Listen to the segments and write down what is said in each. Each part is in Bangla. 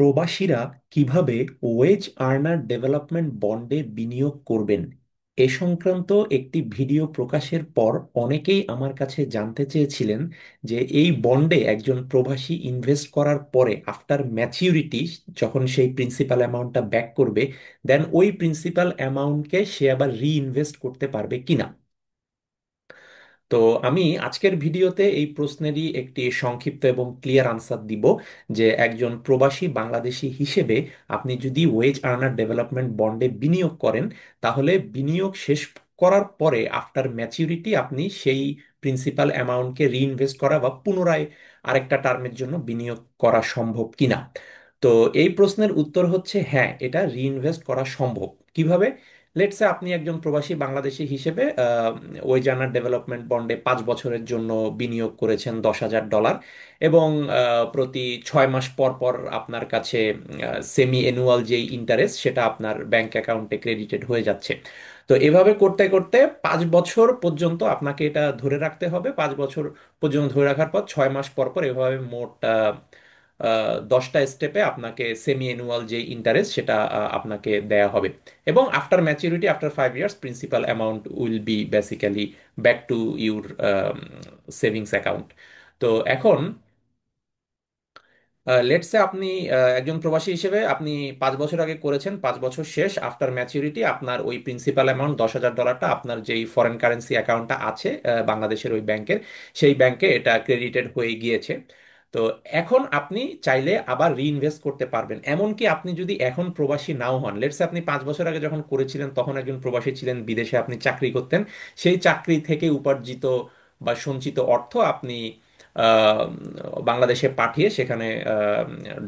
প্রবাসীরা কিভাবে ওয়েজ আর্নার ডেভেলপমেন্ট বন্ডে বিনিয়োগ করবেন এ সংক্রান্ত একটি ভিডিও প্রকাশের পর অনেকেই আমার কাছে জানতে চেয়েছিলেন যে এই বন্ডে একজন প্রবাসী ইনভেস্ট করার পরে আফটার ম্যাচিউরিটি যখন সেই প্রিন্সিপাল অ্যামাউন্টটা ব্যাক করবে দেন ওই প্রিন্সিপাল অ্যামাউন্টকে সে আবার রিইনভেস্ট করতে পারবে কিনা। তো আমি আজকের ভিডিওতে এই প্রশ্নেরই একটি সংক্ষিপ্ত এবং ক্লিয়ার আনসার দিব যে একজন প্রবাসী বাংলাদেশী হিসেবে আপনি যদি ওয়েজ আর্নার ডেভেলপমেন্ট বন্ডে বিনিয়োগ করেন তাহলে বিনিয়োগ শেষ করার পরে আফটার ম্যাচিউরিটি আপনি সেই প্রিন্সিপাল অ্যামাউন্টকে রিইনভেস্ট করা বা পুনরায় আরেকটা টার্মের জন্য বিনিয়োগ করা সম্ভব কিনা। তো এই প্রশ্নের উত্তর হচ্ছে হ্যাঁ, এটা রিইনভেস্ট করা সম্ভব। কিভাবে? লেটসে আপনি একজন প্রবাসী বাংলাদেশী হিসেবে ওই জার্নাল ডেভেলপমেন্ট বন্ডে 5 বছরের জন্য বিনিয়োগ করেছেন $10,000 এবং প্রতি 6 মাস পর পর আপনার কাছে সেমি অ্যানুয়াল যেই ইন্টারেস্ট সেটা আপনার ব্যাংক অ্যাকাউন্টে ক্রেডিটেড হয়ে যাচ্ছে। তো এভাবে করতে করতে 5 বছর পর্যন্ত আপনাকে এটা ধরে রাখতে হবে। 5 বছর পর্যন্ত ধরে রাখার পর 6 মাস পর পর এভাবে মোট 10টা স্টেপে আপনাকে সেমি অ্যানুয়াল যে ইন্টারেস্ট সেটা আপনাকে দেয়া হবে। এবং after maturity after 5 years principal amount will be basically back to your savings account. তো এখন লেটসে আপনি একজন প্রবাসী হিসেবে আপনি 5 বছর আগে করেছেন, 5 বছর শেষ আফটার ম্যাচুরিটি আপনার ওই প্রিন্সিপাল অ্যামাউন্ট $10,000টা আপনার যেই ফরেন কারেন্সি অ্যাকাউন্টটা আছে বাংলাদেশের ওই ব্যাংকের, সেই ব্যাংকে এটা ক্রেডিটেড হয়ে গিয়েছে। তো এখন আপনি চাইলে আবার রিইনভেস্ট করতে পারবেন। এমনকি আপনি যদি এখন প্রবাসী নাও হন, লেটসে আপনি 5 বছর আগে যখন করেছিলেন তখন একজন প্রবাসী ছিলেন, বিদেশে আপনি চাকরি করতেন, সেই চাকরি থেকে উপার্জিত বা সঞ্চিত অর্থ আপনি আহ, বাংলাদেশে পাঠিয়ে সেখানে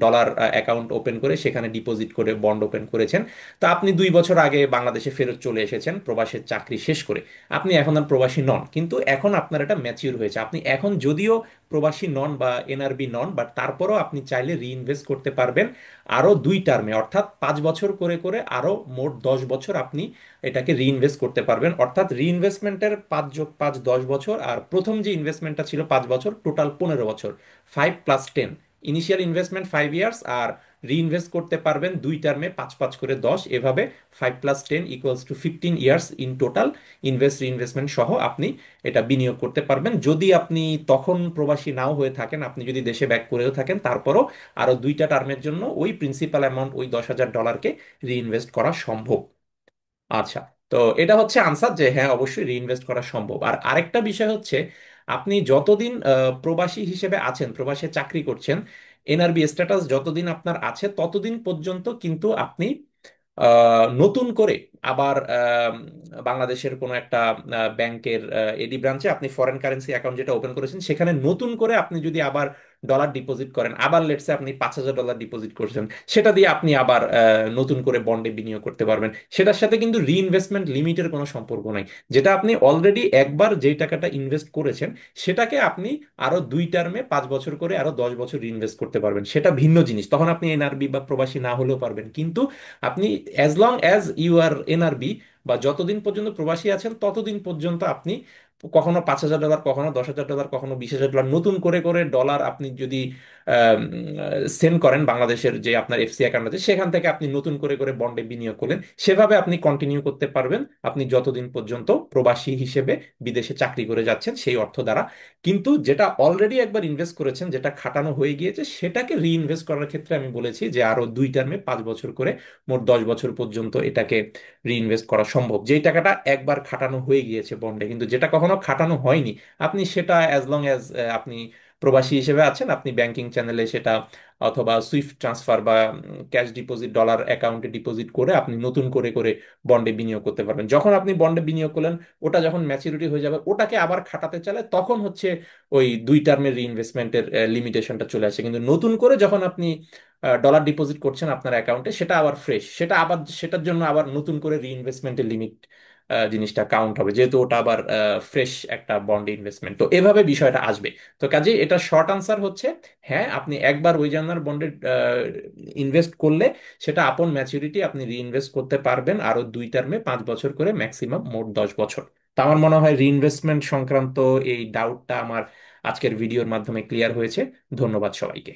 ডলার অ্যাকাউন্ট ওপেন করে সেখানে ডিপোজিট করে বন্ড ওপেন করেছেন। তো আপনি 2 বছর আগে বাংলাদেশে ফেরত চলে এসেছেন প্রবাসের চাকরি শেষ করে। আপনি এখন আর প্রবাসী নন, কিন্তু এখন আপনার এটা ম্যাচিউর হয়েছে। আপনি এখন যদিও প্রবাসী নন বা এনআরবি নন, বাট তারপরও আপনি চাইলে রিইনভেস্ট করতে পারবেন আরও 2 টার্মে, অর্থাৎ 5 বছর করে করে আরও মোট 10 বছর আপনি এটাকে রিইনভেস্ট করতে পারবেন। অর্থাৎ রিইনভেস্টমেন্টের 5 যোগ 5 10 বছর, আর প্রথম যে ইনভেস্টমেন্টটা ছিল 5 বছর, টোটাল 15 বছর। 5 + 10, ইনিশিয়াল ইনভেস্টমেন্ট 5 ইয়ার্স, আর রিইনভেস্ট করতে পারবেন 2 টার্মে 5 5 করে 10, এভাবে 5 + 10 = 15 ইয়ার্স ইন টোটাল। রিইনভেস্টমেন্ট সহ আপনি এটা বিনিয়োগ করতে পারবেন যদি আপনি তখন প্রবাসী নাও হয়ে থাকেন। আপনি যদি দেশে ব্যাক করেও থাকেন তারপরও আরো 2টা টার্মের জন্য ওই প্রিন্সিপাল অ্যামাউন্ট ওই $10,000কে রিইনভেস্ট করা সম্ভব। আচ্ছা, তো এটা হচ্ছে আনসার যে হ্যাঁ, অবশ্যই রিইনভেস্ট করা সম্ভব। আর আরেকটা বিষয় হচ্ছে আপনি যতদিন প্রবাসী হিসেবে আছেন, প্রবাসে চাকরি করছেন, এনআরবি স্ট্যাটাস যতদিন আপনার আছে ততদিন পর্যন্ত কিন্তু আপনি নতুন করে আবার বাংলাদেশের কোনো একটা ব্যাংকের এডি ব্রাঞ্চে আপনি ফরেন কারেন্সি অ্যাকাউন্ট যেটা ওপেন করেছেন সেখানে নতুন করে আপনি যদি আবার ডলার ডিপোজিট করেন, আবার লেটসে আপনি $5,000 ডিপোজিট করছেন, সেটা দিয়ে আপনি আবার নতুন করে বন্ডে বিনিয়োগ করতে পারবেন। সেটার সাথে কিন্তু রিইনভেস্টমেন্ট লিমিটের কোনো সম্পর্ক নাই। যেটা আপনি অলরেডি একবার যেই টাকাটা ইনভেস্ট করেছেন সেটাকে আপনি আরো 2 টার্মে 5 বছর করে আরো 10 বছর রিইনভেস্ট করতে পারবেন, সেটা ভিন্ন জিনিস। তখন আপনি এনআরবি বা প্রবাসী না হলেও পারবেন, কিন্তু আপনি as long as you are NRB বা যতদিন পর্যন্ত প্রবাসী আছেন ততদিন পর্যন্ত আপনি কখনো $5,000, কখনো $10,000, কখনো $20,000 নতুন করে করে ডলার আপনি যদি সেন্ড করেন বাংলাদেশের যে আপনার এফসি অ্যাকাউন্ট আছে সেখান থেকে আপনি নতুন করে করে বন্ডে বিনিয়োগ করলেন, সেভাবে আপনি কন্টিনিউ করতে পারবেন আপনি যতদিন পর্যন্ত প্রবাসী হিসেবে বিদেশে চাকরি করে যাচ্ছেন সেই অর্থ দ্বারা। কিন্তু যেটা অলরেডি একবার ইনভেস্ট করেছেন, যেটা খাটানো হয়ে গিয়েছে, সেটাকে রিইনভেস্ট করার ক্ষেত্রে আমি বলেছি যে আরো 2 টার্মে 5 বছর করে মোট 10 বছর পর্যন্ত এটাকে রিইনভেস্ট করা সম্ভব। যেই টাকাটা একবার খাটানো হয়ে গিয়েছে বন্ডে, কিন্তু যেটা কখনো খাটানো হয়নি, আপনি সেটা অ্যাজ লং অ্যাজ আপনি প্রবাসী হিসেবে আছেন, আপনি ব্যাংকিং চ্যানেলে সেটা অথবা সুইফট ট্রান্সফার বা ক্যাশ ডিপোজিট ডলার অ্যাকাউন্টে ডিপোজিট করে আপনি নতুন করে করে বন্ডে বিনিয়োগ করতে পারবেন। যখন আপনি বন্ডে বিনিয়োগ করলেন, ওটা যখন ম্যাচুরিটি হয়ে যাবে, ওটাকে আবার খাটাতে চাইলে তখন হচ্ছে ওই 2 টার্মের রিইনভেস্টমেন্টের লিমিটেশনটা চলে আসে। কিন্তু নতুন করে যখন আপনি ডলার ডিপোজিট করছেন আপনার অ্যাকাউন্টে, সেটা আবার ফ্রেশ, সেটা আবার সেটার জন্য আবার নতুন করে রিইনভেস্টমেন্টের লিমিট জিনিসটা কাউন্ট হবে, যেহেতু ওটা আবার ফ্রেশ একটা বন্ড ইনভেস্টমেন্ট। তো এভাবে বিষয়টা আসবে। তো কাজেই এটা শর্ট আনসার হচ্ছে হ্যাঁ, আপনি একবার ওই জার্নাল বন্ডে ইনভেস্ট করলে সেটা আপন ম্যাচুরিটি আপনি রিইনভেস্ট করতে পারবেন আরো 2 টার্মে 5 বছর করে, ম্যাক্সিমাম মোট 10 বছর। তা আমার মনে হয় রিইনভেস্টমেন্ট সংক্রান্ত এই ডাউটটা আমার আজকের ভিডিওর মাধ্যমে ক্লিয়ার হয়েছে। ধন্যবাদ সবাইকে।